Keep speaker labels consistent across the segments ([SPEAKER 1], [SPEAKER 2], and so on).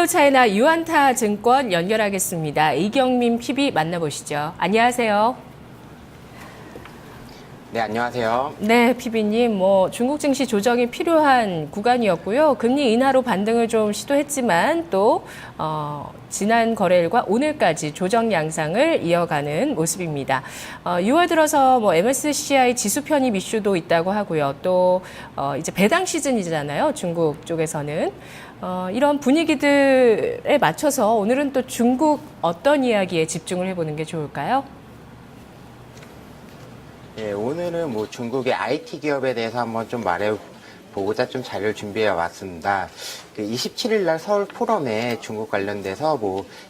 [SPEAKER 1] 한국포차이나 유안타 증권 연결하겠습니다. 이경민 PB 만나보시죠. 안녕하세요.
[SPEAKER 2] 네, 안녕하세요.
[SPEAKER 1] 네, PB님, 중국 증시 조정이 필요한 구간이었고요. 금리 인하로 반등을 좀 시도했지만 또 지난 거래일과 오늘까지 조정 양상을 이어가는 모습입니다. 6월 들어서 MSCI 지수 편입 이슈도 있다고 하고요. 또 이제 배당 시즌이잖아요. 중국 쪽에서는. 이런 분위기들에 맞춰서 오늘은 또 중국 어떤 이야기에 집중을 해보는 게 좋을까요?
[SPEAKER 2] 예, 오늘은 중국의 IT 기업에 대해서 한번 좀 말해보고자 좀 자료를 준비해 왔습니다. 27일 날 서울 포럼에 중국 관련돼서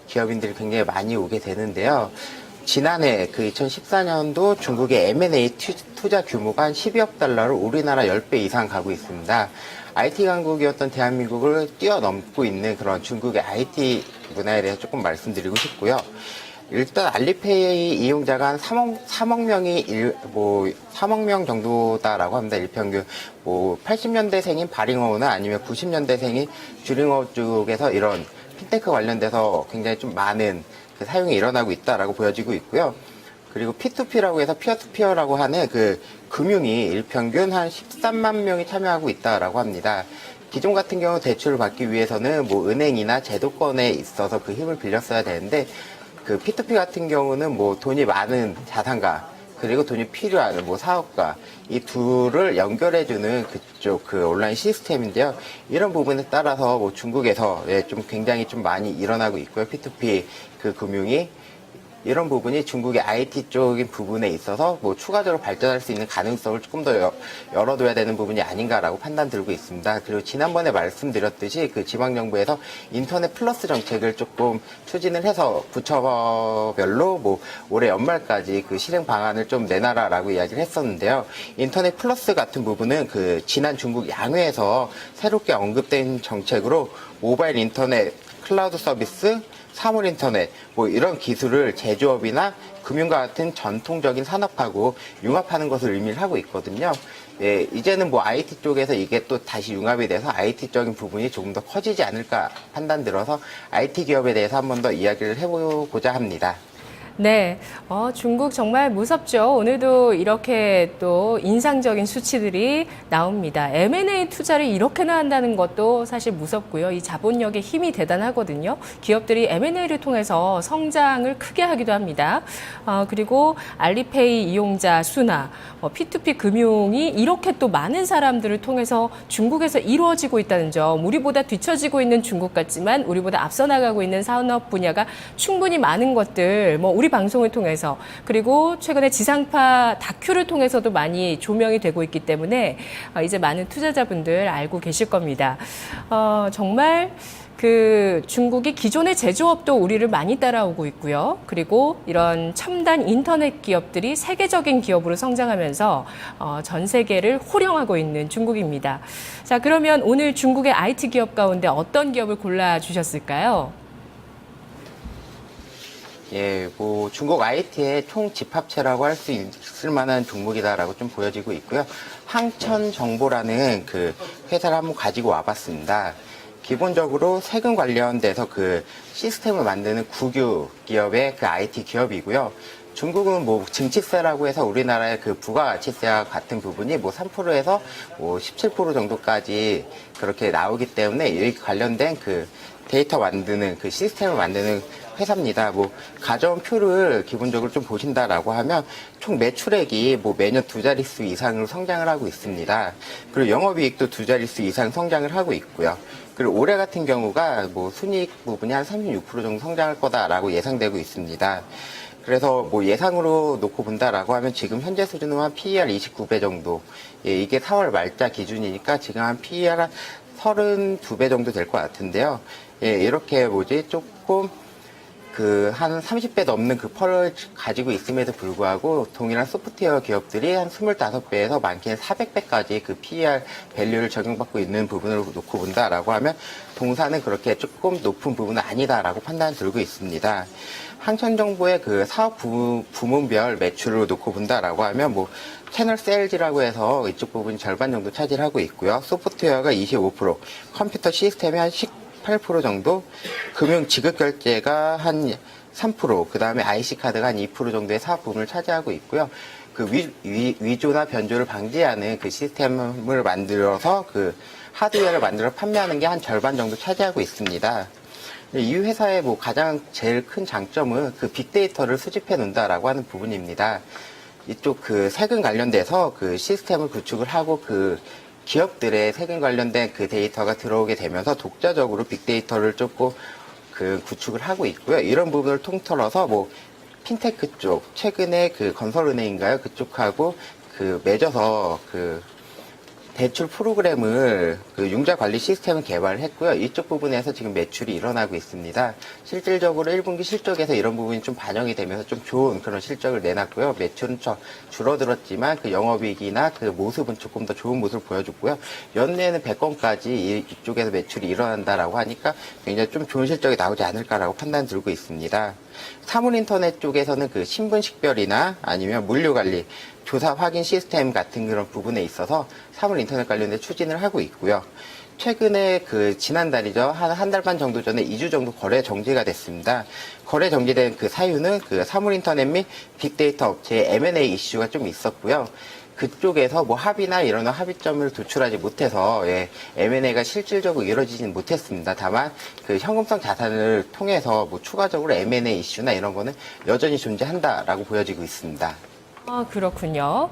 [SPEAKER 2] 기업인들이 굉장히 많이 오게 되는데요. 지난해 2014년도 중국의 M&A 투자 규모가 한 12억 달러를 우리나라 10배 이상 가고 있습니다. IT 강국이었던 대한민국을 뛰어넘고 있는 그런 중국의 IT 문화에 대해서 조금 말씀드리고 싶고요. 일단 알리페이 이용자가 한 3억 명이 3억 명 정도다라고 합니다. 일평균 80년대생인 바링어우나 아니면 90년대생인 주링어 쪽에서 이런 핀테크 관련돼서 굉장히 좀 많은 사용이 일어나고 있다라고 보여지고 있고요. 그리고 P2P라고 해서 피어투피어라고 하는 금융이 일평균 한 13만 명이 참여하고 있다라고 합니다. 기존 같은 경우 대출을 받기 위해서는 은행이나 제도권에 있어서 그 힘을 빌렸어야 되는데 P2P 같은 경우는 돈이 많은 자산가 그리고 돈이 필요한 사업가 이 둘을 연결해주는 그쪽 온라인 시스템인데요. 이런 부분에 따라서 중국에서 좀 굉장히 좀 많이 일어나고 있고요. P2P 금융이 이런 부분이 중국의 IT 쪽인 부분에 있어서 추가적으로 발전할 수 있는 가능성을 조금 더 열어둬야 되는 부분이 아닌가라고 판단 들고 있습니다. 그리고 지난번에 말씀드렸듯이 지방정부에서 인터넷 플러스 정책을 조금 추진을 해서 부처별로 올해 연말까지 실행 방안을 좀 내놔라라고 이야기를 했었는데요. 인터넷 플러스 같은 부분은 지난 중국 양회에서 새롭게 언급된 정책으로 모바일 인터넷 클라우드 서비스 사물 인터넷 이런 기술을 제조업이나 금융과 같은 전통적인 산업하고 융합하는 것을 의미를 하고 있거든요. 예, 이제는 IT 쪽에서 이게 또 다시 융합이 돼서 IT적인 부분이 조금 더 커지지 않을까 판단 들어서 IT 기업에 대해서 한 번 더 이야기를 해보고자 합니다.
[SPEAKER 1] 네, 중국 정말 무섭죠. 오늘도 이렇게 또 인상적인 수치들이 나옵니다. M&A 투자를 이렇게나 한다는 것도 사실 무섭고요. 이 자본력의 힘이 대단하거든요. 기업들이 M&A를 통해서 성장을 크게 하기도 합니다. 그리고 알리페이 이용자 수나 P2P 금융이 이렇게 또 많은 사람들을 통해서 중국에서 이루어지고 있다는 점, 우리보다 뒤처지고 있는 중국 같지만 우리보다 앞서 나가고 있는 산업 분야가 충분히 많은 것들, 우리 방송을 통해서 그리고 최근에 지상파 다큐를 통해서도 많이 조명이 되고 있기 때문에 이제 많은 투자자분들 알고 계실 겁니다. 정말 중국이 기존의 제조업도 우리를 많이 따라오고 있고요. 그리고 이런 첨단 인터넷 기업들이 세계적인 기업으로 성장하면서 전 세계를 호령하고 있는 중국입니다. 자, 그러면 오늘 중국의 IT 기업 가운데 어떤 기업을 골라주셨을까요?
[SPEAKER 2] 예, 중국 IT의 총 집합체라고 할 수 있을 만한 종목이다라고 좀 보여지고 있고요. 항천정보라는 회사를 한번 가지고 와봤습니다. 기본적으로 세금 관련돼서 시스템을 만드는 국유 기업의 IT 기업이고요. 중국은 증치세라고 해서 우리나라의 부가가치세와 같은 부분이 3%에서 17% 정도까지 그렇게 나오기 때문에 이 관련된 데이터 만드는 시스템을 만드는 회사입니다. 가져온 표를 기본적으로 좀 보신다라고 하면 총 매출액이 매년 두 자릿수 이상으로 성장을 하고 있습니다. 그리고 영업이익도 두 자릿수 이상 성장을 하고 있고요. 그리고 올해 같은 경우가 순이익 부분이 한 36% 정도 성장할 거다라고 예상되고 있습니다. 그래서 예상으로 놓고 본다라고 하면 지금 현재 수준은 한 PER 29배 정도. 예, 이게 4월 말자 기준이니까 지금 한 PER 한 32배 정도 될 것 같은데요. 예, 이렇게 조금 한 30배 넘는 펄을 가지고 있음에도 불구하고 동일한 소프트웨어 기업들이 한 25배에서 많게는 400배까지 PER 밸류를 적용받고 있는 부분을 놓고 본다라고 하면 동사는 그렇게 조금 높은 부분은 아니다라고 판단 들고 있습니다. 항천정보의 사업 부문별 매출을 놓고 본다라고 하면 채널 세일즈라고 해서 이쪽 부분이 절반 정도 차지하고 있고요. 소프트웨어가 25%, 컴퓨터 시스템이 한 8% 정도, 금융 지급 결제가 한 3%, 그 다음에 IC카드가 한 2% 정도의 사업 부분을 차지하고 있고요. 그 위조나 변조를 방지하는 그 시스템을 만들어서 그 하드웨어를 만들어 판매하는 게 한 절반 정도 차지하고 있습니다. 이 회사의 뭐 가장 제일 큰 장점은 그 빅데이터를 수집해 놓는다라고 하는 부분입니다. 이쪽 그 세금 관련돼서 그 시스템을 구축을 하고 그 기업들의 세금 관련된 그 데이터가 들어오게 되면서 독자적으로 빅데이터를 조금 그 구축을 하고 있고요. 이런 부분을 통틀어서 뭐 핀테크 쪽, 최근에 그 건설은행인가요? 그쪽하고 그 맺어서 그 대출 프로그램을 그 융자 관리 시스템을 개발을 했고요. 이쪽 부분에서 지금 매출이 일어나고 있습니다. 실질적으로 1분기 실적에서 이런 부분이 좀 반영이 되면서 좀 좋은 그런 실적을 내놨고요. 매출은 줄어들었지만 그 영업이익이나 그 모습은 조금 더 좋은 모습을 보여줬고요. 연내에는 100건까지 이쪽에서 매출이 일어난다라고 하니까 굉장히 좀 좋은 실적이 나오지 않을까라고 판단 들고 있습니다. 사물인터넷 쪽에서는 그 신분식별이나 아니면 물류관리, 조사 확인 시스템 같은 그런 부분에 있어서 사물인터넷 관련된 추진을 하고 있고요. 최근에 그 지난달이죠. 한 달 반 정도 전에 2주 정도 거래 정지가 됐습니다. 거래 정지된 그 사유는 그 사물인터넷 및 빅데이터 업체의 M&A 이슈가 좀 있었고요. 그쪽에서 뭐 합의나 이런 합의점을 도출하지 못해서 M&A가 실질적으로 이루어지지는 못했습니다. 다만 그 현금성 자산을 통해서 뭐 추가적으로 M&A 이슈나 이런 거는 여전히 존재한다라고 보여지고 있습니다.
[SPEAKER 1] 아, 그렇군요.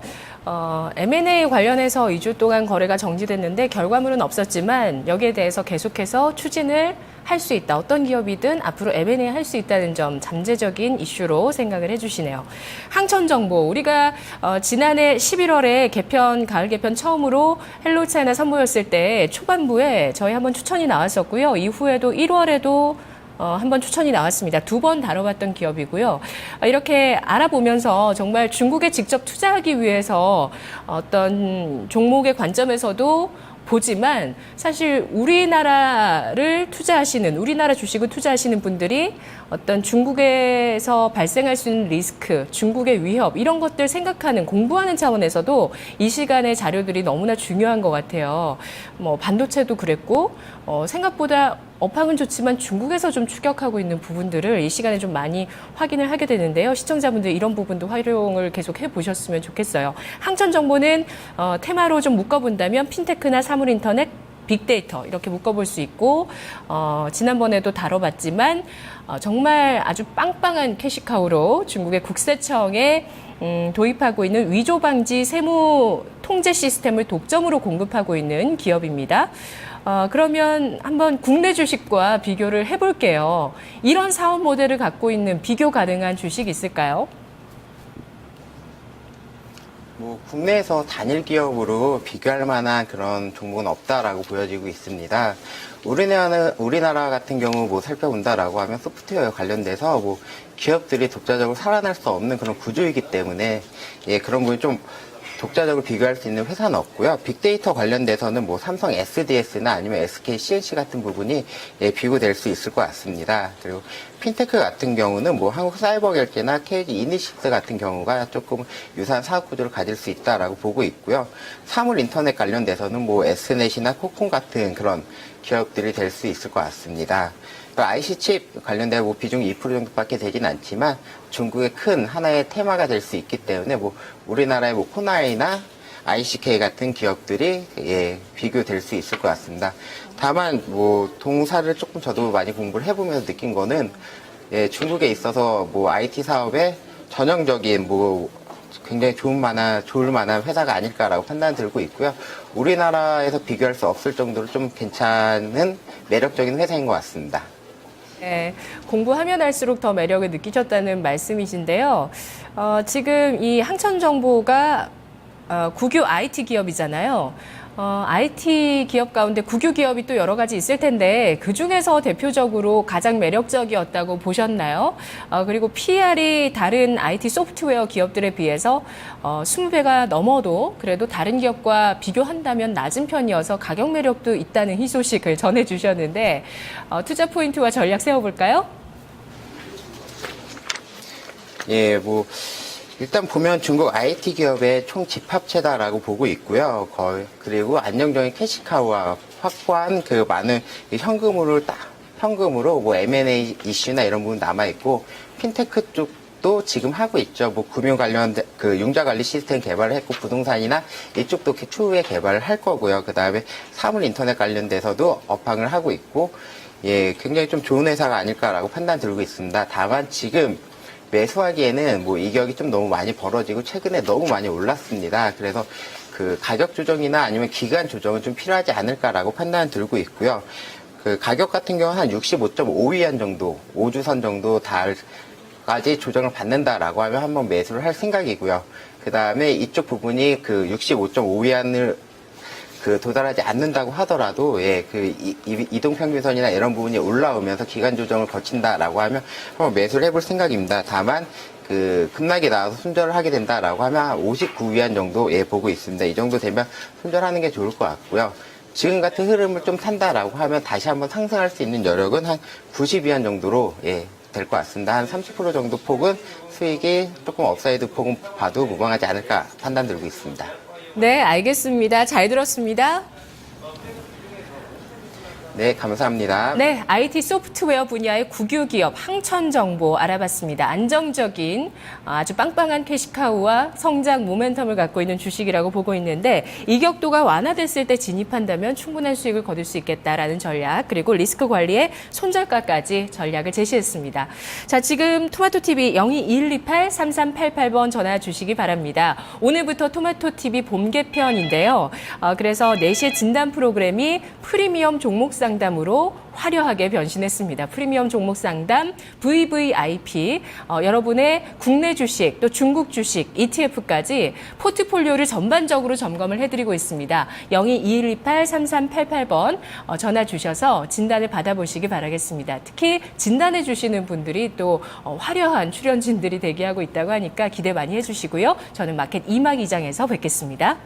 [SPEAKER 1] M&A 관련해서 2주 동안 거래가 정지됐는데 결과물은 없었지만 여기에 대해서 계속해서 추진을 할 수 있다. 어떤 기업이든 앞으로 M&A 할 수 있다는 점 잠재적인 이슈로 생각을 해주시네요. 항천정보, 우리가 지난해 11월에 가을 개편 처음으로 헬로차이나 선보였을 때 초반부에 저희 한번 추천이 나왔었고요. 이후에도 1월에도 한번 추천이 나왔습니다. 2번 다뤄봤던 기업이고요. 이렇게 알아보면서 정말 중국에 직접 투자하기 위해서 어떤 종목의 관점에서도 보지만 사실 우리나라 주식을 투자하시는 분들이 어떤 중국에서 발생할 수 있는 리스크, 중국의 위협 이런 것들 생각하는 공부하는 차원에서도 이 시간의 자료들이 너무나 중요한 것 같아요. 뭐 반도체도 그랬고 생각보다 업황은 좋지만 중국에서 좀 추격하고 있는 부분들을 이 시간에 좀 많이 확인을 하게 되는데요. 시청자분들 이런 부분도 활용을 계속 해보셨으면 좋겠어요. 항천정보는 테마로 좀 묶어본다면 핀테크나 사물인터넷, 빅데이터 이렇게 묶어볼 수 있고 지난번에도 다뤄봤지만 정말 아주 빵빵한 캐시카우로 중국의 국세청에 도입하고 있는 위조 방지 세무 통제 시스템을 독점으로 공급하고 있는 기업입니다. 그러면 한번 국내 주식과 비교를 해볼게요. 이런 사업 모델을 갖고 있는 비교 가능한 주식 있을까요?
[SPEAKER 2] 뭐 국내에서 단일 기업으로 비교할 만한 그런 종목은 없다라고 보여지고 있습니다. 우리나라 같은 경우 뭐 살펴본다라고 하면 소프트웨어 관련돼서 뭐 기업들이 독자적으로 살아날 수 없는 그런 구조이기 때문에 그런 부분이 좀 독자적으로 비교할 수 있는 회사는 없고요. 빅데이터 관련돼서는 뭐 삼성 SDS나 아니면 SK CNC 같은 부분이 비교될 수 있을 것 같습니다. 그리고 핀테크 같은 경우는 뭐 한국사이버결제나 KG 이니식스 같은 경우가 조금 유사한 사업 구조를 가질 수 있다라고 보고 있고요. 사물인터넷 관련돼서는 뭐 S넷이나 코콤 같은 그런 기업들이 될 수 있을 것 같습니다. IC칩 관련된 뭐 비중이 2% 정도밖에 되진 않지만 중국의 큰 하나의 테마가 될 수 있기 때문에 뭐 우리나라의 뭐 코나이나 ICK 같은 기업들이 비교될 수 있을 것 같습니다. 다만 뭐 동사를 조금 저도 많이 공부를 해보면서 느낀 거는 중국에 있어서 뭐 IT 사업에 전형적인 뭐 굉장히 좋을 만한 회사가 아닐까라고 판단 들고 있고요. 우리나라에서 비교할 수 없을 정도로 좀 괜찮은 매력적인 회사인 것 같습니다.
[SPEAKER 1] 네, 공부하면 할수록 더 매력을 느끼셨다는 말씀이신데요. 지금 이 항천정보가 국유 IT 기업이잖아요. IT 기업 가운데 국유 기업이 또 여러 가지 있을 텐데 그중에서 대표적으로 가장 매력적이었다고 보셨나요? 그리고 PR이 다른 IT 소프트웨어 기업들에 비해서 20배가 넘어도 그래도 다른 기업과 비교한다면 낮은 편이어서 가격 매력도 있다는 희소식을 전해주셨는데 투자 포인트와 전략 세워볼까요?
[SPEAKER 2] 일단 보면 중국 IT 기업의 총 집합체다라고 보고 있고요. 그리고 안정적인 캐시카우와 확보한 그 많은 현금을 딱 현금으로 뭐 M&A 이슈나 이런 부분 남아 있고 핀테크 쪽도 지금 하고 있죠. 뭐 금융 관련 그 융자 관리 시스템 개발을 했고 부동산이나 이쪽도 추후에 개발을 할 거고요. 그 다음에 사물 인터넷 관련돼서도 업황을 하고 있고 예, 굉장히 좀 좋은 회사가 아닐까라고 판단 들고 있습니다. 다만 지금 매수하기에는 뭐 이격이 좀 너무 많이 벌어지고 최근에 너무 많이 올랐습니다. 그래서 그 가격 조정이나 아니면 기간 조정은 좀 필요하지 않을까라고 판단 들고 있고요. 그 가격 같은 경우는 한 65.5위안 정도, 5주선 정도 달까지 조정을 받는다라고 하면 한번 매수를 할 생각이고요. 그 다음에 이쪽 부분이 그 65.5위안을 그 도달하지 않는다고 하더라도 예, 그 이동평균선이나 이런 부분이 올라오면서 기간 조정을 거친다라고 하면 한번 매수를 해볼 생각입니다. 다만 그 급락이 나와서 손절을 하게 된다라고 하면 한 59위안 정도 예, 보고 있습니다. 이 정도 되면 손절하는 게 좋을 것 같고요. 지금 같은 흐름을 좀 탄다라고 하면 다시 한번 상승할 수 있는 여력은 한 90위안 정도로 예, 될 것 같습니다. 한 30% 정도 폭은 수익이 조금 업사이드 폭은 봐도 무방하지 않을까 판단 들고 있습니다.
[SPEAKER 1] 네, 알겠습니다. 잘 들었습니다.
[SPEAKER 2] 네, 감사합니다.
[SPEAKER 1] 네, IT 소프트웨어 분야의 국유 기업 항천 정보 알아봤습니다. 안정적인 아주 빵빵한 캐시카우와 성장 모멘텀을 갖고 있는 주식이라고 보고 있는데 이격도가 완화됐을 때 진입한다면 충분한 수익을 거둘 수 있겠다라는 전략 그리고 리스크 관리에 손절가까지 전략을 제시했습니다. 자, 지금 토마토TV 022128-3388번 전화 주시기 바랍니다. 오늘부터 토마토TV 봄 개편인데요. 그래서 4시에 진단 프로그램이 프리미엄 종목 상담으로 화려하게 변신했습니다. 프리미엄 종목 상담 VVIP 여러분의 국내 주식 또 중국 주식 ETF까지 포트폴리오를 전반적으로 점검을 해드리고 있습니다. 022128-3388번 전화 주셔서 진단을 받아보시기 바라겠습니다. 특히 진단해 주시는 분들이 또 화려한 출연진들이 대기하고 있다고 하니까 기대 많이 해주시고요. 저는 마켓 이막 이장에서 뵙겠습니다.